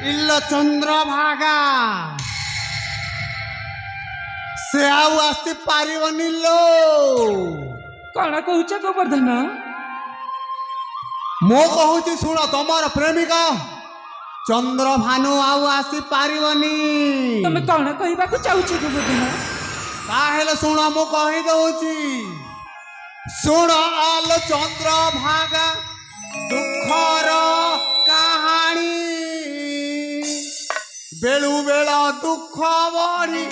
ଇଲ ଚନ୍ଦ୍ରଭାଗା ସେ ଆଉ ଆସିପାରିବନି ଲୋ। କଣ କହୁଛ ଗୋବର୍ଦ୍ଧନ? ମୁଁ କହୁଛି ଶୁଣ, ତମର ପ୍ରେମିକା ଚନ୍ଦ୍ରଭାନୁ ଆଉ ଆସିପାରିବନି। ତମେ କଣ କହିବାକୁ ଚାହୁଁଛ ଗୋବର୍ଦ୍ଧନ? ତାହେଲେ ଶୁଣ, ମୁଁ କହିଦଉଛି ଶୁଣ। ଆଲୋ ଚନ୍ଦ୍ରଭାଗା ଦୁଃଖର କାହାଣୀ, ବେଳୁ ବେଳ ଦୁଃଖ ବଢି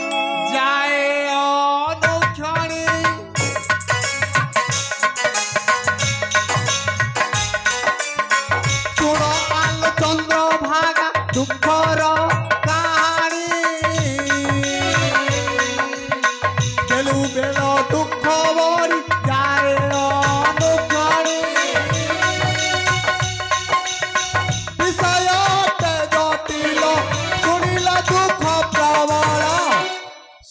ଯାଏ ଅନୁକ୍ଷଣୀ। ଶୁଣ ଆଲୋ ଚନ୍ଦ୍ରଭାଗା ଦୁଃଖର କାହାଣୀ, ବେଳୁ ବେଳ ଦୁଃଖ ବଢି ଯାଏ ଅନୁକ୍ଷଣୀ। ବିଷୟଟେ ଜଟିଳ ଶୁଣିଲେ ଦୁଃଖ ପ୍ରବଳ,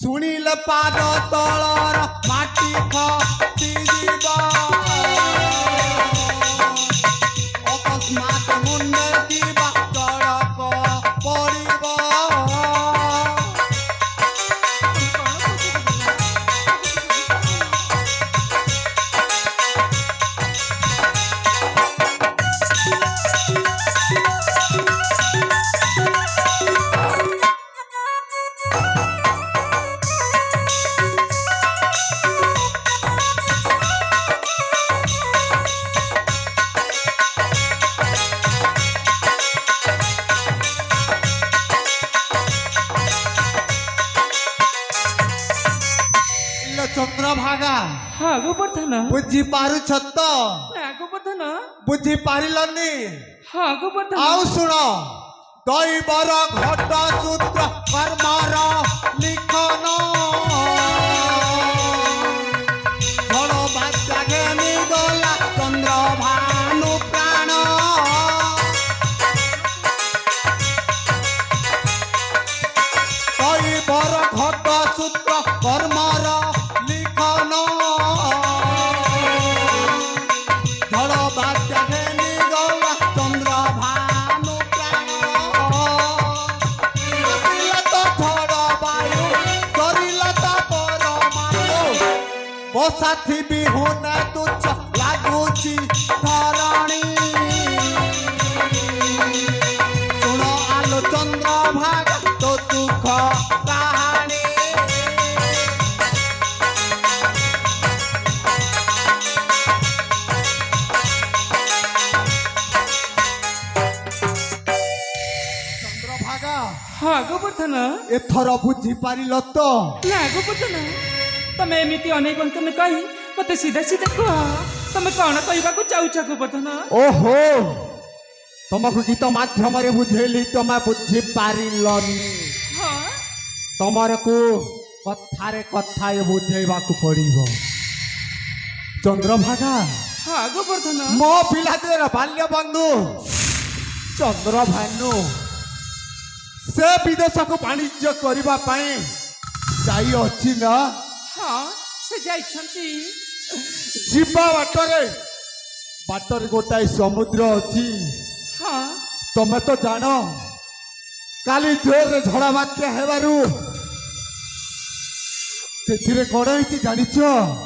ଶୁଣିଲେ ପାଦ ତଳର ମାଟି ଖସିଯିବ। ଅକସ୍ମାତ୍ ମୁଣ୍ଡେ ଯିବା ଚଳକ ପଡ଼ିବ। ଚନ୍ଦ୍ରଭାଗା ହଁ ଗୋବର୍ଦ୍ଧନ। ବୁଝିପାରୁଛ ତ? ନା ଗୋବର୍ଦ୍ଧନ। ବୁଝିପାରିଲନି? ହଁ ଗୋବର୍ଦ୍ଧନ। ଆଉ ଶୁଣ, ଦୈବର ଘଟ ସୂତ୍ର କର୍ମର ଲିଖନ, ଝଡ଼ ବାତ୍ୟା ଘେନି ଗଲା ଚନ୍ଦ୍ରଭାନୁ ପ୍ରାଣ। ଦୈବର ଘଟ ସୂତ୍ର କର୍ମର ଲିଖନ, ঝড় বাত্যা ঘেনি গলা চন্দ্রভানু প্রাণ। আসিলা তো ঝড় বায়ু ধরিলা তা পরমাণু, বসাথি বিহুনে তুচ্ছ লাগুছি ধরণী। শুণ আলো চন্দ্রভাগা তো দুঃখ কাহাণী। ଚନ୍ଦ୍ରଭାଗା ହଁ ଗୋବର୍ଦ୍ଧନ। ଏଥର ବୁଝିପାରିଲ ତ? ନା ଗୋବର୍ଦ୍ଧନ, ତମେ ଏମିତି ଅନେକ ଅନ୍ତନ କହି ମତେ ସିଧା ସିଧା କୁହ, ତମେ କଣ କହିବାକୁ ଚାହୁଁଛ ଗୋବର୍ଦ୍ଧନ? ଓହୋ, ତମକୁ ଗୀତ ମାଧ୍ୟମରେ ବୁଝେଇଲି, ତମେ ବୁଝିପାରିଲନି। ହଁ ତମରକୁ କଥାରେ କଥାଏ ବୁଝେଇବାକୁ ପଡିବ। ଚନ୍ଦ୍ରଭାଗା ହଁ ଗୋବର୍ଦ୍ଧନ। ମୋ ପିଲାଦିନର ବାଲ୍ୟ ବନ୍ଧୁ ଚନ୍ଦ୍ରଭାନୁ, ସେ ବିଦେଶକୁ ବାଣିଜ୍ୟ କରିବା ପାଇଁ ଯାଇଅଛି ନା? ହଁ ସେ ଯାଇଛନ୍ତି। ଯିବା ବାଟରେ ଗୋଟାଏ ସମୁଦ୍ର ଅଛି। ହଁ ତମେ ତ ଜାଣ, କାଲି ଜୋରରେ ଝଡ଼ ବାତ୍ୟା ହେବାରୁ ସେଥିରେ କଣ ହେଇଛି ଜାଣିଛ?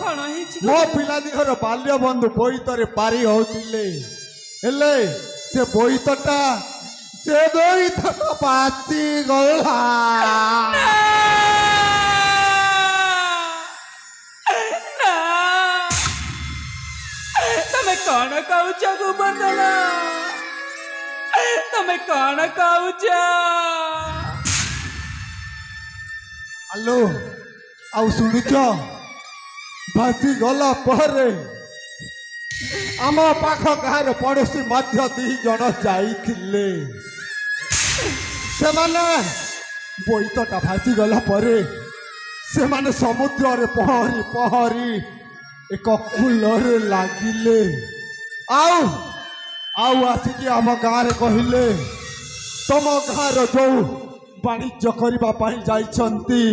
କଣ ହେଇଛି? ମୋ ପିଲାଦିନର ବାଲ୍ୟ ବନ୍ଧୁ ବୋଇତରେ ପାରି ହଉଥିଲେ, ହେଲେ ସେ ବୋଇତଟା ପାଚି ଗଲା। ତମେ କଣ କହୁଛ ଗୋବର୍ଦ୍ଧନ? ତମେ କଣ କହୁଛ? ଆଲୋ, ଆଉ ଶୁଣୁଛ? ଭାସି ଗଲା ପରେ ଆମ ପାଖ ଗାଁର ପଡ଼ୋଶୀ ମଧ୍ୟ 2 ଜଣ ଯାଇଥିଲେ। ସେମାନେ ବୋଇତଟା ଭାସି ଗଲା ପରେ ସେମାନେ ସମୁଦ୍ରରେ ପହଁରି ପହଁରି ଏକ କୂଳରେ ଲାଗିଲେ। ଆଉ ଆସିକି ଆମ ଗାଁରେ କହିଲେ, ତମ ଗାଁର ଯୋଉ ବାଣିଜ୍ୟ କରିବା ପାଇଁ ଯାଇଛନ୍ତି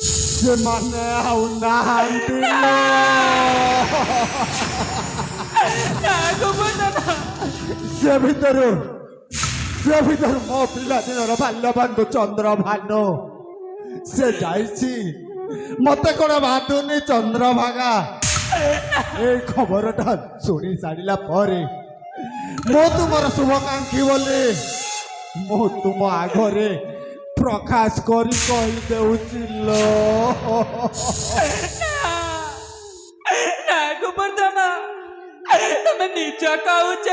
ସେମାନେ ଆଉ ନାହାନ୍ତି। ସେ ଭିତରୁ से भर मो पिला दिन बाल्य बंधु चंद्रभानु से जाइछि मते कोन बाधुनी चंद्रभागा ए खबरटा शुणी सारिला परे मो तुमर शुभकांक्षी बोली मो तुम आगरे प्रकाश करी कही देउछि लो ना गोवर्धन तुम निज कहूच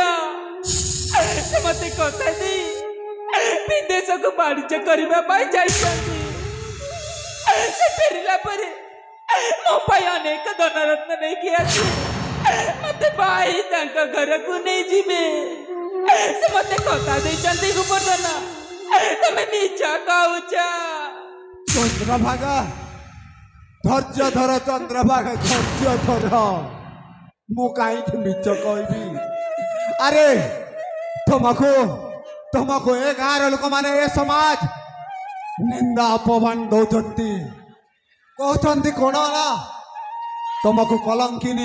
मते कथा दी विदेश को वाणिज्य करने जाइछन्ति से फेरिला परे मो पाई अनेक धनरत्न नहीं किया मते भाई तांका घर को नहीं जीवे से मते कथा देइछन्ति गोवर्धन तुम निज कहूच चंद्रभागा धैर्य धर चंद्रभागा धैर्य धर मु कहीं मिच कहबी अरे तुमको ए गाँव लोक माने ए समाज निंदा अपमान दौरान कहते कौन ना तुमको कलंकिनी